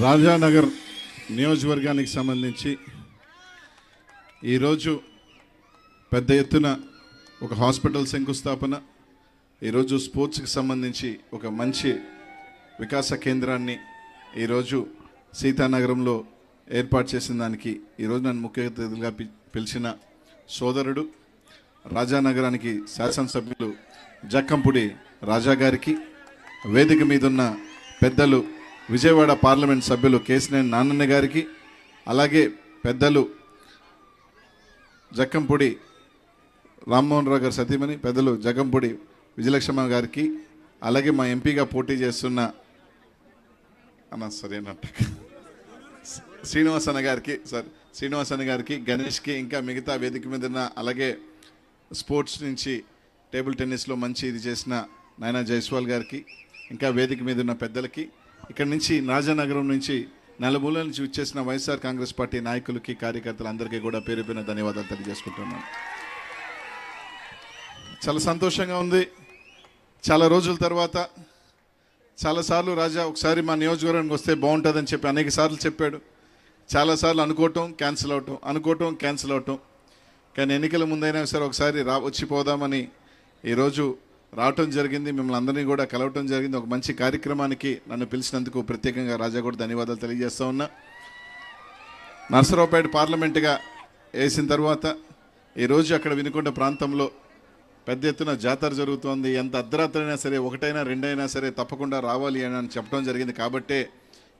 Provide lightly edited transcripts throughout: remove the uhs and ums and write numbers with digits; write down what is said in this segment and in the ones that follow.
రాజానగర్ నియోజకవర్గానికి సంబంధించి ఈరోజు పెద్ద ఎత్తున ఒక హాస్పిటల్ శంకుస్థాపన, ఈరోజు స్పోర్ట్స్కి సంబంధించి ఒక మంచి వికాస కేంద్రాన్ని ఈరోజు సీతానగరంలో ఏర్పాటు చేసిన దానికి ఈరోజు నన్ను ముఖ్య అతిథిగా పిలిచిన సోదరుడు రాజానగరానికి శాసనసభ్యులు జక్కంపూడి రాజా గారికి, వేదిక మీద ఉన్న పెద్దలు విజయవాడ పార్లమెంట్ సభ్యులు కేసినేని నాన్నన్న గారికి, అలాగే పెద్దలు జక్కంపూడి రామ్మోహన్ రావు గారి సతీమణి పెద్దలు జక్కంపూడి విజయలక్ష్మ గారికి, అలాగే మా ఎంపీగా పోటీ చేస్తున్న శ్రీనివాసన్న గారికి, గణేష్కి, ఇంకా మిగతా వేదిక మీద ఉన్న, అలాగే స్పోర్ట్స్ నుంచి టేబుల్ టెన్నిస్లో మంచి ఇది చేసిన నాయనా జైస్వాల్ గారికి, ఇంకా వేదిక మీద ఉన్న పెద్దలకి, ఇక్కడ నుంచి రాజానగరం నుంచి నలుమూలల నుంచి వచ్చేసిన వైఎస్ఆర్ కాంగ్రెస్ పార్టీ నాయకులకి, కార్యకర్తలందరికీ కూడా పేరు పేరున ధన్యవాదాలు తెలియజేసుకుంటున్నాను. చాలా సంతోషంగా ఉంది. చాలా రోజుల తర్వాత చాలాసార్లు రాజా ఒకసారి మా నియోజకవర్గానికి వస్తే బాగుంటుందని చెప్పి అనేక సార్లు చెప్పాడు. చాలాసార్లు అనుకోవటం క్యాన్సిల్ అవటం, కానీ ఎన్నికల ముందైనా సరే ఒకసారి వచ్చిపోదామని ఈరోజు రావటం జరిగింది. మిమ్మల్ని అందరినీ కూడా కలవటం జరిగింది. ఒక మంచి కార్యక్రమానికి నన్ను పిలిచినందుకు ప్రత్యేకంగా రాజా కూడా ధన్యవాదాలు తెలియజేస్తూ ఉన్నా. నర్సరావుపేట పార్లమెంటుగా వేసిన తర్వాత ఈరోజు అక్కడ వినుకొండ ప్రాంతంలో పెద్ద ఎత్తున జాతర జరుగుతోంది. ఎంత అర్ధరాత్రైనా సరే, ఒకటైనా రెండైనా సరే తప్పకుండా రావాలి అని చెప్పడం జరిగింది. కాబట్టే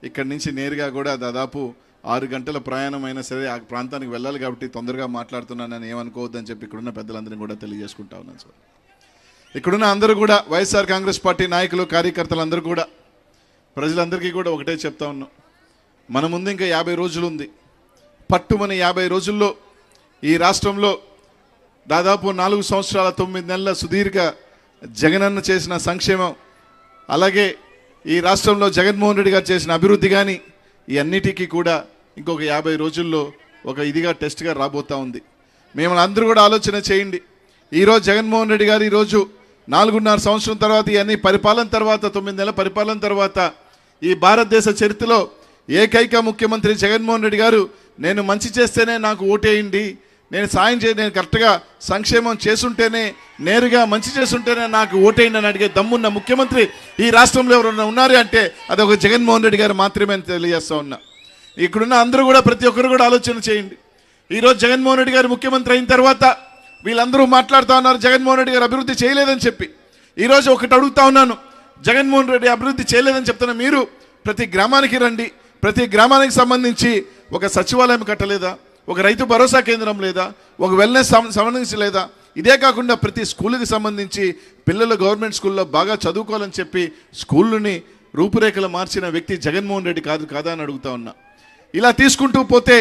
ఇక్కడి నుంచి నేరుగా కూడా దాదాపు 6 గంటల ప్రయాణం అయినా సరే ఆ ప్రాంతానికి వెళ్ళాలి. కాబట్టి తొందరగా మాట్లాడుతున్నానని ఏమనుకోవద్దని చెప్పి ఇక్కడున్న పెద్దలందరినీ కూడా తెలియజేసుకుంటా ఉన్నాను. సార్, ఇక్కడున్న అందరూ కూడా వైఎస్ఆర్ కాంగ్రెస్ పార్టీ నాయకులు, కార్యకర్తలందరూ కూడా, ప్రజలందరికీ కూడా ఒకటే చెప్తా ఉన్నాం. మన ముందు ఇంకా 50 రోజులు ఉంది. పట్టుమని 50 రోజుల్లో ఈ రాష్ట్రంలో దాదాపు 4 సంవత్సరాల 9 నెలల సుదీర్ఘ జగనన్న చేసిన సంక్షేమం, అలాగే ఈ రాష్ట్రంలో జగన్మోహన్ రెడ్డి గారు చేసిన అభివృద్ధి కానీ ఈ అన్నిటికీ కూడా ఇంకొక 50 రోజుల్లో ఒక ఇదిగా టెస్ట్గా రాబోతూ ఉంది. మేము అందరూ కూడా ఆలోచన చేయండి. ఈరోజు జగన్మోహన్ రెడ్డి గారు ఈరోజు 4.5 సంవత్సరం తర్వాత, ఇవన్నీ పరిపాలన తర్వాత, 9 నెలల పరిపాలన తర్వాత ఈ భారతదేశ చరిత్రలో ఏకైక ముఖ్యమంత్రి జగన్మోహన్ రెడ్డి గారు, నేను మంచి చేస్తేనే నాకు ఓటేయండి, నేను సాయం నేను కరెక్ట్గా సంక్షేమం చేసుంటేనే, నేరుగా మంచి చేసుంటేనే నాకు ఓటేయండి అని అడిగే దమ్మున్న ముఖ్యమంత్రి ఈ రాష్ట్రంలో ఎవరన్నా ఉన్నారు అంటే అది ఒక జగన్మోహన్ రెడ్డి గారు మాత్రమే అని తెలియజేస్తూ ఉన్నా. ఇక్కడున్న అందరూ కూడా ప్రతి ఒక్కరు కూడా ఆలోచన చేయండి. ఈరోజు జగన్మోహన్ రెడ్డి గారు ముఖ్యమంత్రి అయిన తర్వాత వీళ్ళందరూ మాట్లాడుతూ ఉన్నారు జగన్మోహన్ రెడ్డి గారు అభివృద్ధి చేయలేదని చెప్పి. ఈరోజు ఒకటి అడుగుతా ఉన్నాను, జగన్మోహన్ రెడ్డి అభివృద్ధి చేయలేదని చెప్తున్నా, మీరు ప్రతి గ్రామానికి రండి. ప్రతి గ్రామానికి సంబంధించి ఒక సచివాలయం కట్టలేదా? ఒక రైతు భరోసా కేంద్రం లేదా? ఒక వెల్నెస్ సంబంధించి లేదా? ఇదే కాకుండా ప్రతి స్కూల్కి సంబంధించి పిల్లలు గవర్నమెంట్ స్కూల్లో బాగా చదువుకోవాలని చెప్పి స్కూళ్ళని రూపురేఖలు మార్చిన వ్యక్తి జగన్మోహన్ రెడ్డి కాదా అని అడుగుతా ఉన్నా. ఇలా తీసుకుంటూ పోతే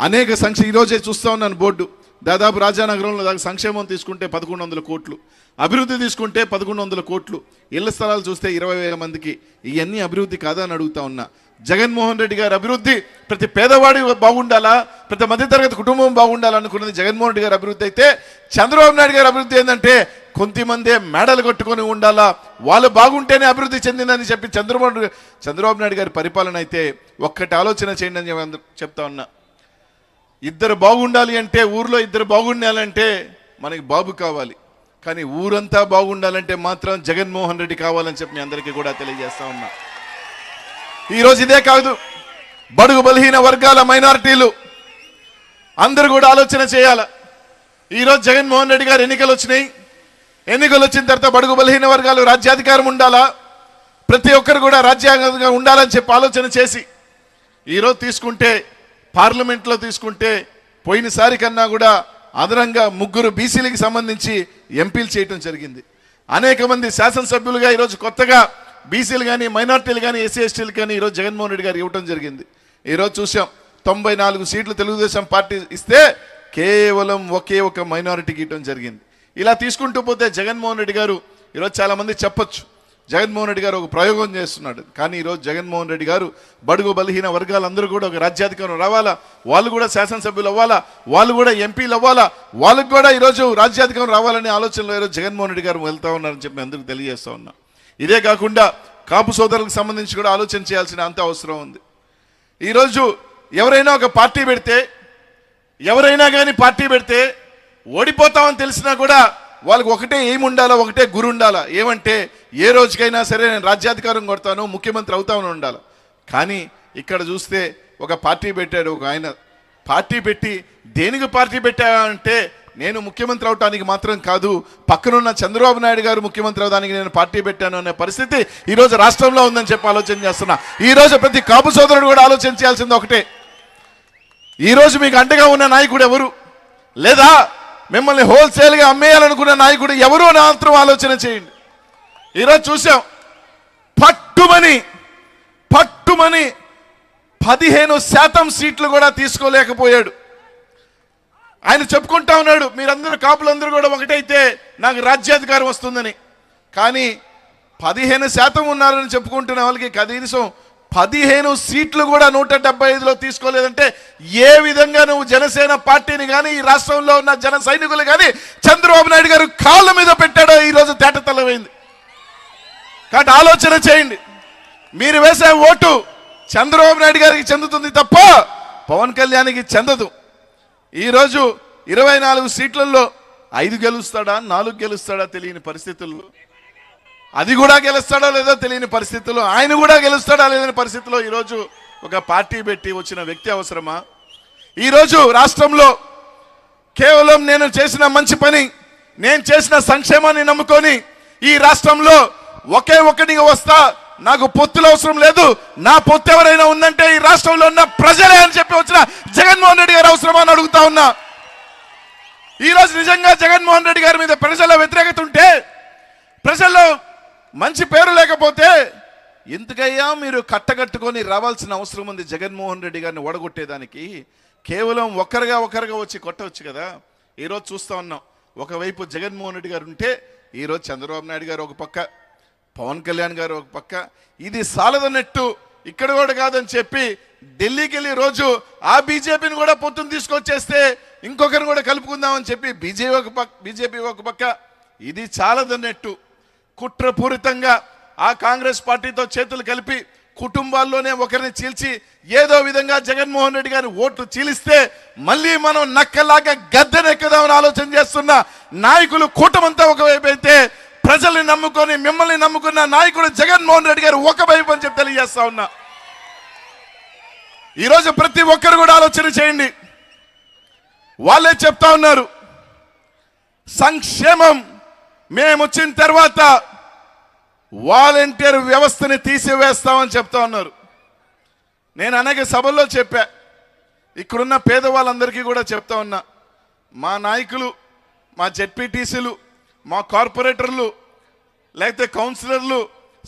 అనేక ఈరోజే చూస్తూ ఉన్నాను బోర్డు, దాదాపు రాజానగరంలో సంక్షేమం తీసుకుంటే 1100 కోట్లు, అభివృద్ధి తీసుకుంటే 1100 కోట్లు, ఇళ్ల స్థలాలు చూస్తే 20,000 మందికి. ఇవన్నీ అభివృద్ధి కాదా అని అడుగుతా ఉన్నా. జగన్మోహన్ రెడ్డి గారి అభివృద్ధి ప్రతి పేదవాడి బాగుండాలా, ప్రతి మధ్యతరగతి కుటుంబం బాగుండాలనుకున్నది జగన్మోహన్ రెడ్డి గారి అభివృద్ధి అయితే, చంద్రబాబు నాయుడు గారి అభివృద్ధి ఏంటంటే కొంతమందే మేడలు కట్టుకొని ఉండాలా, వాళ్ళు బాగుంటేనే అభివృద్ధి చెందిందని చెప్పి చంద్రబాబు నాయుడు గారి పరిపాలన అయితే ఒక్కటి ఆలోచన చేయండి అని చెప్తా ఉన్నా. ఇద్దరు బాగుండాలి అంటే, ఊర్లో ఇద్దరు బాగుండాలంటే మనకి బాబు కావాలి, కానీ ఊరంతా బాగుండాలంటే మాత్రం జగన్మోహన్ రెడ్డి కావాలని చెప్పి మీ అందరికీ కూడా తెలియజేస్తా ఉన్నా. ఈరోజు ఇదే కాదు, బడుగు బలహీన వర్గాల మైనారిటీలు అందరూ కూడా ఆలోచన చేయాల. ఈరోజు జగన్మోహన్ రెడ్డి గారు ఎన్నికలు వచ్చిన తర్వాత బడుగు బలహీన వర్గాలు రాజ్యాధికారం ఉండాలా, ప్రతి ఒక్కరు కూడా రాజ్యాంగంగా ఉండాలని చెప్పి ఆలోచన చేసి ఈరోజు తీసుకుంటే, పార్లమెంట్లో తీసుకుంటే పోయినసారి కన్నా కూడా అదనంగా 3 బీసీలకు సంబంధించి ఎంపీలు చేయటం జరిగింది. అనేక మంది శాసనసభ్యులుగా ఈరోజు కొత్తగా బీసీలు కానీ, మైనార్టీలు కానీ, ఎస్సీ ఎస్టీలు కానీ ఈరోజు జగన్మోహన్ రెడ్డి గారు ఇవ్వటం జరిగింది. ఈరోజు చూసాం 94 సీట్లు తెలుగుదేశం పార్టీ ఇస్తే కేవలం ఒకే ఒక మైనారిటీకి ఇవ్వటం జరిగింది. ఇలా తీసుకుంటూ పోతే జగన్మోహన్ రెడ్డి గారు ఈరోజు చాలామంది చెప్పొచ్చు జగన్మోహన్ రెడ్డి గారు ఒక ప్రయోగం చేస్తున్నాడు, కానీ ఈరోజు జగన్మోహన్ రెడ్డి గారు బడుగు బలహీన వర్గాలందరూ కూడా ఒక రాజ్యాధికారం రావాలా, వాళ్ళు కూడా శాసనసభ్యులు అవ్వాలా, వాళ్ళు కూడా ఎంపీలు అవ్వాలా, వాళ్ళకు కూడా ఈరోజు రాజ్యాధికారం రావాలనే ఆలోచనలో ఈరోజు జగన్మోహన్ రెడ్డి గారు వెళ్తా ఉన్నారని చెప్పి అందరికీ తెలియజేస్తా ఉన్నా. ఇదే కాకుండా కాపు సోదరులకు సంబంధించి కూడా ఆలోచన చేయాల్సిన అంత అవసరం ఉంది. ఈరోజు ఎవరైనా ఒక పార్టీ పెడితే, ఎవరైనా కానీ పార్టీ పెడితే ఓడిపోతామని తెలిసినా కూడా వాళ్ళకి ఒకటే ఏం ఉండాలా, ఒకటే గురి ఉండాలా. ఏమంటే ఏ రోజుకైనా సరే నేను రాజ్యాధికారం కొడతాను, ముఖ్యమంత్రి అవుతామని ఉండాలి. కానీ ఇక్కడ చూస్తే ఒక పార్టీ పెట్టాడు ఒక ఆయన. పార్టీ పెట్టి దేనికి పార్టీ పెట్టాడంటే నేను ముఖ్యమంత్రి అవడానికి మాత్రం కాదు, పక్కనున్న చంద్రబాబు నాయుడు గారు ముఖ్యమంత్రి అవడానికి నేను పార్టీ పెట్టాను అనే పరిస్థితి ఈరోజు రాష్ట్రంలో ఉందని చెప్పి ఆలోచన చేస్తున్నా. ఈరోజు ప్రతి కాపు సోదరుడు కూడా ఆలోచన చేయాల్సింది ఒకటే, ఈరోజు మీకు అండగా ఉన్న నాయకుడు ఎవరు, లేదా మిమ్మల్ని హోల్సేల్గా అమ్మేయాలనుకున్న నాయకుడు ఎవరు అని మాత్రం ఆలోచన చేయండి. ఈరోజు చూసాం, పట్టుమని 15% సీట్లు కూడా తీసుకోలేకపోయాడు. ఆయన చెప్పుకుంటా ఉన్నాడు, మీరందరూ కాపులందరూ కూడా ఒకటైతే నాకు రాజ్యాధికారం వస్తుందని. కానీ 15% ఉన్నారని చెప్పుకుంటున్న వాళ్ళకి కనీసం 15 సీట్లు కూడా 175లో తీసుకోలేదంటే ఏ విధంగా నువ్వు జనసేన పార్టీని కానీ ఈ రాష్ట్రంలో ఉన్న జన సైనికులు కానీ చంద్రబాబు నాయుడు గారు కాళ్ళ మీద పెట్టాడో ఈరోజు తేటతెల్లమైంది. కాబట్టి ఆలోచన చేయండి, మీరు వేసే ఓటు చంద్రబాబు నాయుడు గారికి చెందుతుంది తప్ప పవన్ కళ్యాణ్కి చెందదు. ఈరోజు 24 సీట్లలో 5 గెలుస్తాడా, 4 గెలుస్తాడా తెలియని పరిస్థితుల్లో, అది కూడా గెలుస్తాడో లేదో తెలియని పరిస్థితుల్లో, ఆయన కూడా గెలుస్తాడా లేదని పరిస్థితుల్లో ఈరోజు ఒక పార్టీ పెట్టి వచ్చిన వ్యక్తి అవసరమా? ఈరోజు రాష్ట్రంలో కేవలం నేను చేసిన మంచి పని, నేను చేసిన సంక్షేమాన్ని నమ్ముకొని ఈ రాష్ట్రంలో ఒకే ఒక్కడిగా వస్తా, నాకు పొత్తులు అవసరం లేదు, నా పొత్తు ఎవరైనా ఉందంటే ఈ రాష్ట్రంలో ఉన్న ప్రజలే అని చెప్పి వచ్చిన జగన్మోహన్ రెడ్డి గారు అవసరమా అని అడుగుతా ఉన్నా. ఈరోజు నిజంగా జగన్మోహన్ రెడ్డి గారి మీద ప్రజల వ్యతిరేకత ఉంటే, ప్రజల్లో మంచి పేరు లేకపోతే ఎందుకయ్యా మీరు కట్టగట్టుకొని రావాల్సిన అవసరం ఉంది జగన్మోహన్ రెడ్డి గారిని ఓడగొట్టేదానికి? కేవలం ఒకరుగా వచ్చి కొట్టవచ్చు కదా. ఈరోజు చూస్తూ ఉన్నాం, ఒకవైపు జగన్మోహన్ రెడ్డి గారు ఉంటే ఈరోజు చంద్రబాబు నాయుడు గారు ఒక పక్క, పవన్ కళ్యాణ్ గారు ఒక పక్క. ఇది సాలదన్నట్టు ఇక్కడ కూడా కాదని చెప్పి ఢిల్లీకి వెళ్ళి రోజు ఆ బీజేపీని కూడా పొత్తును తీసుకొచ్చేస్తే ఇంకొకరిని కూడా కలుపుకుందామని చెప్పి బీజేపీ ఒక పక్క. ఇది చాలదన్నట్టు కుట్రపూరితంగా ఆ కాంగ్రెస్ పార్టీతో చేతులు కలిపి కుటుంబాల్లోనే ఒకరిని చీల్చి ఏదో విధంగా జగన్మోహన్ రెడ్డి గారిని ఓట్లు చీలిస్తే మళ్ళీ మనం నక్కలాగా గద్దెనెక్కదామని ఆలోచన చేస్తున్న నాయకులు కూటమంతా ఒకవైపు అయితే, ప్రజల్ని నమ్ముకొని మిమ్మల్ని నమ్ముకున్న నాయకుడు జగన్మోహన్ రెడ్డి గారు ఒకవైపు అని చెప్పి తెలియజేస్తా ఉన్నా. ఈరోజు ప్రతి ఒక్కరు కూడా ఆలోచన చేయండి. వాళ్ళే చెప్తా ఉన్నారు, సంక్షేమం మేము వచ్చిన తర్వాత వాలంటీర్ వ్యవస్థని తీసివేస్తామని చెప్తా ఉన్నారు. నేను అనేక సభల్లో చెప్పా, ఇక్కడున్న పేదవాళ్ళందరికీ కూడా చెప్తా ఉన్నా, మా నాయకులు, మా జెడ్పీటీసీలు, మా కార్పొరేటర్లు, లేకపోతే కౌన్సిలర్లు,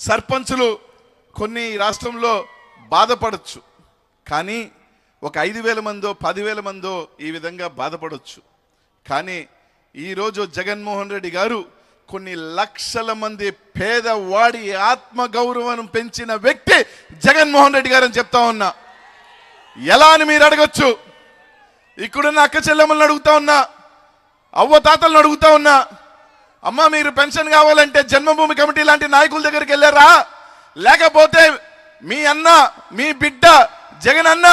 సర్పంచులు కొన్ని రాష్ట్రంలో బాధపడచ్చు. కానీ ఒక 5,000 మందో 10,000 మందో ఈ విధంగా బాధపడవచ్చు. కానీ ఈరోజు జగన్మోహన్ రెడ్డి గారు కొన్ని లక్షల మంది పేదవాడి ఆత్మగౌరవం పెంచిన వ్యక్తి జగన్మోహన్ రెడ్డి గారు అని చెప్తా ఉన్నా. ఎలా అని మీరు అడగచ్చు. ఇక్కడున్న అక్క చెల్లెమ్మలను అడుగుతా ఉన్నా, అవ్వ తాతలను అడుగుతా ఉన్నా, అమ్మ మీరు పెన్షన్ కావాలంటే జన్మభూమి కమిటీ లాంటి నాయకుల దగ్గరికి వెళ్ళారా? లేకపోతే మీ అన్న, మీ బిడ్డ జగన్ అన్న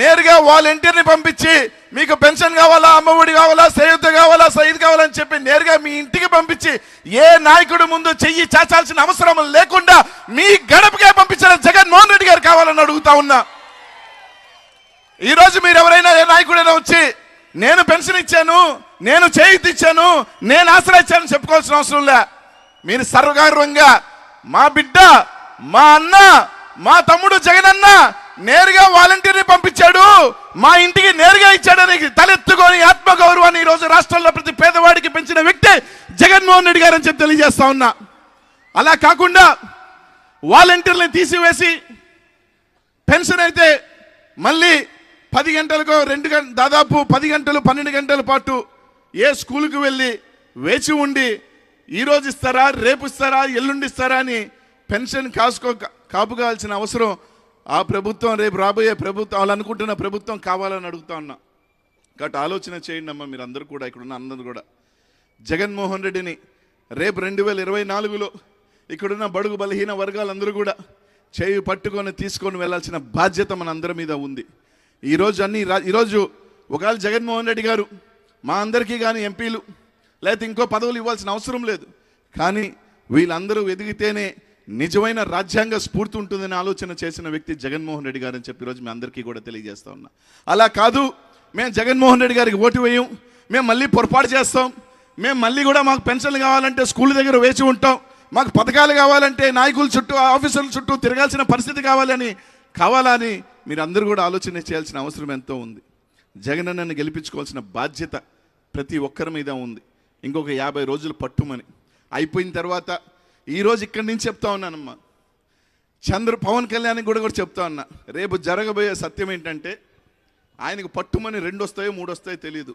నేరుగా వాలంటీర్ని పంపించి మీకు పెన్షన్ కావాలా, అమ్మఒడి కావాలా, సయుద్ధ కావాలా, సైద్ కావాలని చెప్పి నేరుగా మీ ఇంటికి పంపించి ఏ నాయకుడు ముందు చెయ్యి చాచాల్సిన అవసరం లేకుండా మీ గడపకే పంపించిన జగన్మోహన్ రెడ్డి గారు కావాలని అడుగుతా ఉన్నా. ఈరోజు మీరు ఎవరైనా ఏ నాయకుడైనా వచ్చి నేను పెన్షన్ ఇచ్చాను, నేను చేయూత ఇచ్చాను, నేను ఆసరా ఇచ్చాను చెప్పుకోవాల్సిన అవసరం లే. మీరు సర్వగర్వంగా మా బిడ్డ, మా అన్న, మా తమ్ముడు జగన్ అన్న నేరుగా వాలంటీర్ని పంపించాడు, మా ఇంటికి నేరుగా ఇచ్చాడని తలెత్తుకొని ఆత్మగౌరవాన్ని ఈరోజు రాష్ట్రంలో ప్రతి పేదవాడికి పెంచిన వ్యక్తి జగన్మోహన్ రెడ్డి గారు అని చెప్పి తెలియజేస్తా ఉన్నా. అలా కాకుండా వాలంటీర్ని తీసివేసి పెన్షన్ అయితే మళ్ళీ 10 గంటలకు దాదాపు 10 గంటలు 12 గంటల పాటు ఏ స్కూల్కి వెళ్ళి వేచి ఉండి ఈరోజు ఇస్తారా, రేపు ఇస్తారా, ఎల్లుండి ఇస్తారా అని పెన్షన్ కాపు కావాల్సిన అవసరం ఆ ప్రభుత్వం, రేపు రాబోయే ప్రభుత్వం, వాళ్ళు అనుకుంటున్న ప్రభుత్వం కావాలని అడుగుతా ఉన్నా. కాబట్టి ఆలోచన చేయండి అమ్మా, మీరు అందరూ కూడా, ఇక్కడున్న అందరూ కూడా. జగన్మోహన్ రెడ్డిని రేపు 2024లో ఇక్కడున్న బడుగు బలహీన వర్గాలందరూ కూడా చేయి పట్టుకొని తీసుకొని వెళ్ళాల్సిన బాధ్యత మనందరి మీద ఉంది. ఈరోజు ఒకవేళ జగన్మోహన్ రెడ్డి గారు మా అందరికీ కానీ ఎంపీలు లేకపోతే ఇంకో పదవులు ఇవ్వాల్సిన అవసరం లేదు, కానీ వీళ్ళందరూ ఎదిగితేనే నిజమైన రాజ్యాంగ స్ఫూర్తి ఉంటుందని ఆలోచన చేసిన వ్యక్తి జగన్మోహన్ రెడ్డి గారు అని చెప్పి ఈరోజు మీ అందరికీ కూడా తెలియజేస్తా ఉన్నా. అలా కాదు మేము జగన్మోహన్ రెడ్డి గారికి ఓటు వేయం, మేము మళ్ళీ పొరపాటు చేస్తాం, మేము మళ్ళీ కూడా మాకు పెన్షన్లు కావాలంటే స్కూల్ దగ్గర వేచి ఉంటాం, మాకు పథకాలు కావాలంటే నాయకుల చుట్టూ ఆఫీసర్ల చుట్టూ తిరగాల్సిన పరిస్థితి కావాలని మీరు అందరూ కూడా ఆలోచన చేయాల్సిన అవసరం ఎంతో ఉంది. జగన్ అన్నని గెలిపించుకోవాల్సిన బాధ్యత ప్రతి ఒక్కరి మీద ఉంది. ఇంకొక 50 రోజులు పట్టుమని అయిపోయిన తర్వాత ఈరోజు ఇక్కడి నుంచి చెప్తా ఉన్నానమ్మా, పవన్ కళ్యాణ్ కూడా చెప్తా ఉన్నా, రేపు జరగబోయే సత్యం ఏంటంటే ఆయనకు పట్టుమని 2 వస్తాయో 3 వస్తాయో తెలియదు.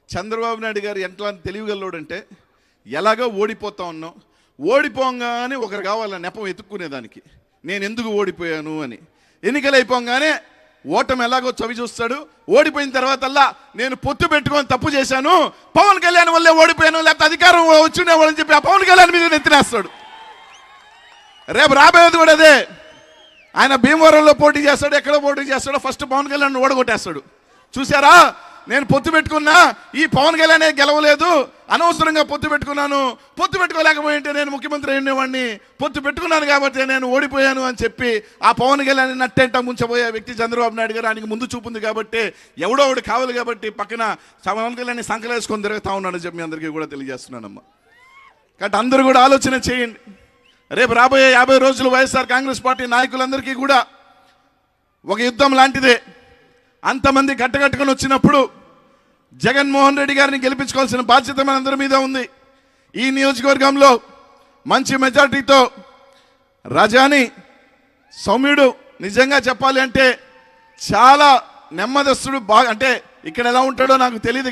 చంద్రబాబు నాయుడు గారు ఎట్లా తెలివిగల్లోడంటే ఎలాగో ఓడిపోతా ఉన్నాం, ఓడిపోగానే ఒకరు కావాలని నెపం ఎత్తుక్కునేదానికి నేను ఎందుకు ఓడిపోయాను అని. ఎన్నికలు అయిపోగానే ఓటమి ఎలాగో చవి చూస్తాడు, ఓడిపోయిన తర్వాతల్లా నేను పొత్తు పెట్టుకొని తప్పు చేశాను, పవన్ కళ్యాణ్ వల్లే ఓడిపోయాను, లేకపోతే అధికారం వచ్చిండేవాళ్ళని చెప్పి ఆ పవన్ కళ్యాణ్ మీద నెత్తినేస్తాడు. రేపు రాబోయేది కూడా అదే. ఆయన భీమవరంలో పోటీ చేస్తాడు, ఎక్కడ పోటీ చేస్తాడో ఫస్ట్ పవన్ కళ్యాణ్ ఓడగొట్టేస్తాడు. చూసారా, నేను పొత్తు పెట్టుకున్నా, ఈ పవన్ కళ్యాణ్ గెలవలేదు, అనవసరంగా పొత్తు పెట్టుకున్నాను, పొత్తు పెట్టుకోలేకపోయింటే నేను ముఖ్యమంత్రి అయినవాడిని, పొత్తు పెట్టుకున్నాను కాబట్టి నేను ఓడిపోయాను అని చెప్పి ఆ పవన్ కళ్యాణ్ నట్టేంట ముంచబోయే వ్యక్తి చంద్రబాబు నాయుడు గారు. ఆయనకి ముందు చూపుంది కాబట్టి, ఎవడో ఒకటి కావాలి కాబట్టి పక్కన పవన్ కళ్యాణ్ సంకలేసుకొని తిరుగుతూ ఉన్నాడని చెప్పి మీ అందరికీ కూడా తెలియజేస్తున్నానమ్మా. కాబట్టి అందరూ కూడా ఆలోచన చేయండి. రేపు రాబోయే 50 రోజులు వైఎస్ఆర్ కాంగ్రెస్ పార్టీ నాయకులందరికీ కూడా ఒక యుద్ధం లాంటిదే. అంతమంది కట్టకట్టుకొని వచ్చినప్పుడు జగన్మోహన్ రెడ్డి గారిని గెలిపించుకోవాల్సిన బాధ్యత మనందరి మీద ఉంది. ఈ నియోజకవర్గంలో మంచి మెజార్టీతో రాజాని సౌమ్యుడు, నిజంగా చెప్పాలి అంటే చాలా నెమ్మదస్తుడు, బాగా అంటే ఇక్కడ ఎలా ఉంటాడో నాకు తెలియదు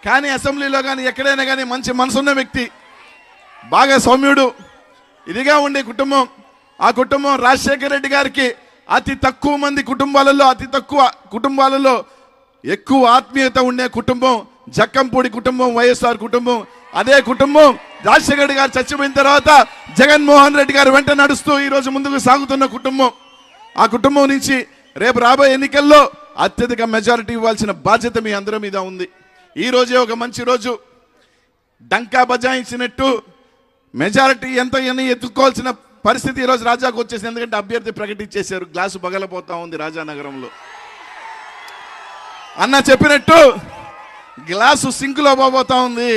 కానీ అసెంబ్లీలో కానీ ఎక్కడైనా కానీ మంచి మనసున్న వ్యక్తి, బాగా సౌమ్యుడు, ఇదిగా ఉండే కుటుంబం. ఆ కుటుంబం రాజశేఖర రెడ్డి గారికి అతి తక్కువ మంది కుటుంబాలలో ఎక్కువ ఆత్మీయత ఉండే కుటుంబం జక్కంపూడి కుటుంబం, వైఎస్ఆర్ కుటుంబం. అదే కుటుంబం రాజశేఖర రెడ్డి గారు చచ్చిపోయిన తర్వాత జగన్మోహన్ రెడ్డి గారు వెంట నడుస్తూ ఈరోజు ముందుకు సాగుతున్న కుటుంబం. ఆ కుటుంబం నుంచి రేపు రాబోయే ఎన్నికల్లో అత్యధిక మెజారిటీ ఇవ్వాల్సిన బాధ్యత మీ అందరి మీద ఉంది. ఈ రోజే ఒక మంచి రోజు, డంకా బజాయించినట్టు మెజారిటీ ఎంత అని ఎత్తుకోవాల్సిన పరిస్థితి ఈరోజు రాజాకు వచ్చేసింది. ఎందుకంటే అభ్యర్థి ప్రకటించేశారు, గ్లాసు పగలపోతా ఉంది రాజానగరంలో. అన్న చెప్పినట్టు గ్లాసు సింకులో పోతా ఉంది,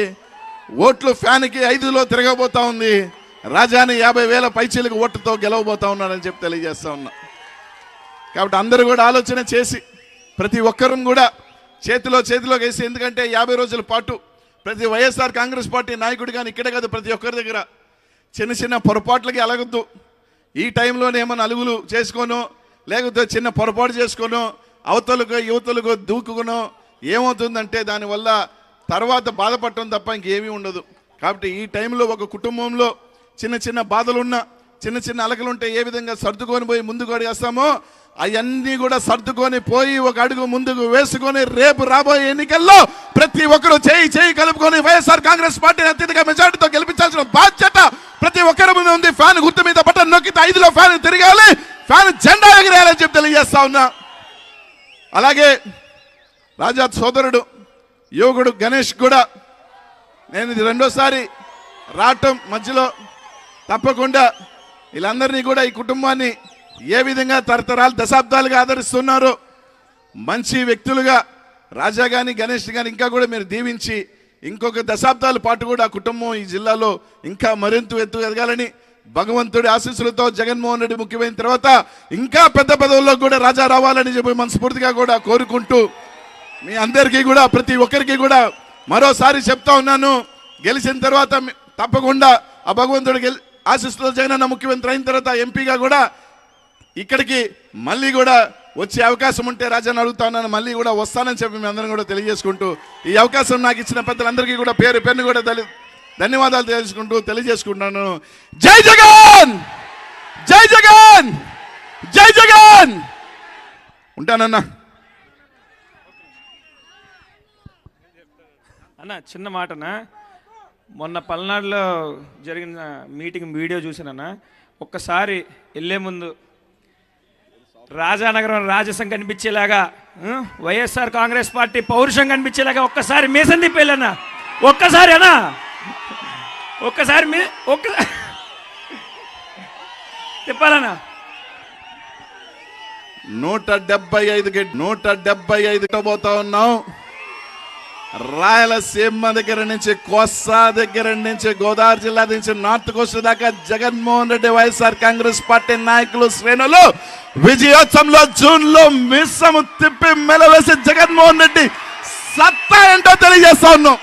ఓట్లు ఫ్యాన్కి 5లో తిరగబోతా ఉంది. రాజాని 50,000 పైచీలకు ఓట్లతో గెలవబోతా ఉన్నాడని చెప్పి తెలియజేస్తా ఉన్నా. కాబట్టి అందరూ కూడా ఆలోచన చేసి ప్రతి ఒక్కరూ కూడా చేతిలో వేసి, ఎందుకంటే 50 రోజుల పాటు ప్రతి వైఎస్ఆర్ కాంగ్రెస్ పార్టీ నాయకుడు కానీ ఇక్కడే కాదు ప్రతి ఒక్కరి దగ్గర చిన్న పొరపాట్లకి అలగద్దు. ఈ టైంలోనే ఏమైనా అలుగులు చేసుకోనో లేకపోతే చిన్న పొరపాటు చేసుకోనో యువతలకు దూకునో ఏమవుతుందంటే దానివల్ల తర్వాత బాధపడటం తప్ప ఇంకేమీ ఉండదు. కాబట్టి ఈ టైంలో ఒక కుటుంబంలో చిన్న బాధలున్నా చిన్న అలకలుంటే ఏ విధంగా సర్దుకొని పోయి ముందుకు అడిగేస్తామో అవన్నీ కూడా సర్దుకొని పోయి ఒక అడుగు ముందుకు వేసుకొని రేపు రాబోయే ఎన్నికల్లో ప్రతి ఒక్కరూ చేయి కలుపుకొని వైఎస్ఆర్ కాంగ్రెస్ పార్టీని అత్యధిక మెజార్టీతో గెలిపించాల్సిన బాధ్యత ప్రతి ఒక్కరి మీద ఉంది. ఫ్యాన్ గుర్తు మీద బటన్ నొక్కితే 5లో ఫ్యాన్ తిరగాలి, ఫ్యాన్ జెండా ఎగిరేయాలని చెప్పి తెలియజేస్తా ఉన్నా. అలాగే రాజా సోదరుడు యువకుడు గణేష్ కూడా నేను ఇది 2వసారి రావటం, మధ్యలో తప్పకుండా వీళ్ళందరినీ కూడా ఈ కుటుంబాన్ని ఏ విధంగా తరతరాలు దశాబ్దాలుగా ఆదరిస్తున్నారో మంచి వ్యక్తులుగా రాజా కానీ గణేష్ కానీ ఇంకా కూడా మీరు దీవించి ఇంకొక దశాబ్దాల పాటు కూడా ఆ కుటుంబం ఈ జిల్లాలో ఇంకా మరింత ఎదగాలని భగవంతుడి ఆశీస్సులతో జగన్మోహన్ రెడ్డి ముఖ్యమైన తర్వాత ఇంకా పెద్ద పదవుల్లో కూడా రాజా రావాలని చెప్పి మనస్ఫూర్తిగా కూడా కోరుకుంటూ మీ అందరికీ కూడా ప్రతి ఒక్కరికి కూడా మరోసారి చెప్తా ఉన్నాను, గెలిచిన తర్వాత తప్పకుండా ఆ భగవంతుడి ఆశీస్సులతో జగనన్న ముఖ్యమంత్రి అయిన తర్వాత ఎంపీగా కూడా ఇక్కడికి మళ్ళీ కూడా వచ్చే అవకాశం ఉంటే రాజాని అడుగుతా ఉన్నాను, మళ్ళీ కూడా వస్తానని చెప్పి మీ అందరం కూడా తెలియజేసుకుంటూ ఈ అవకాశం నాకు ఇచ్చిన పెద్దలందరికీ కూడా పేరును కూడా ధన్యవాదాలు తెలియజేసుకుంటున్నాను. జై జగన్, జై జగన్, జై జగన్. ఉంటానన్నా. అన్న చిన్న మాటనా, మొన్న పల్నాడులో జరిగిన మీటింగ్ వీడియో చూసానన్నా, ఒక్కసారి వెళ్ళే ముందు రాజానగరం రాజసం కనిపించేలాగా వైఎస్ఆర్ కాంగ్రెస్ పార్టీ పౌరుషం కనిపించేలాగా ఒక్కసారి మీసం తిప్పేళ్ళన్నా, ఒక్కసారి అన్నా, ఒక్కసారి తిప్పాలన్నా. 175 పోతా ఉన్నాం. రాయలసీమ దగ్గర నుంచి కోస్తా దగ్గర నుంచి గోదావరి జిల్లా నుంచి నార్త్ కోస్ట్ దాకా జగన్మోహన్ రెడ్డి వైఎస్ఆర్ కాంగ్రెస్ పార్టీ నాయకులు శ్రేణులు విజయోత్సవంలో జూన్ లో మిస్సము తిప్పి మెలవేసి జగన్మోహన్ రెడ్డి సత్తా ఏంటో తెలియజేస్తా ఉన్నాం.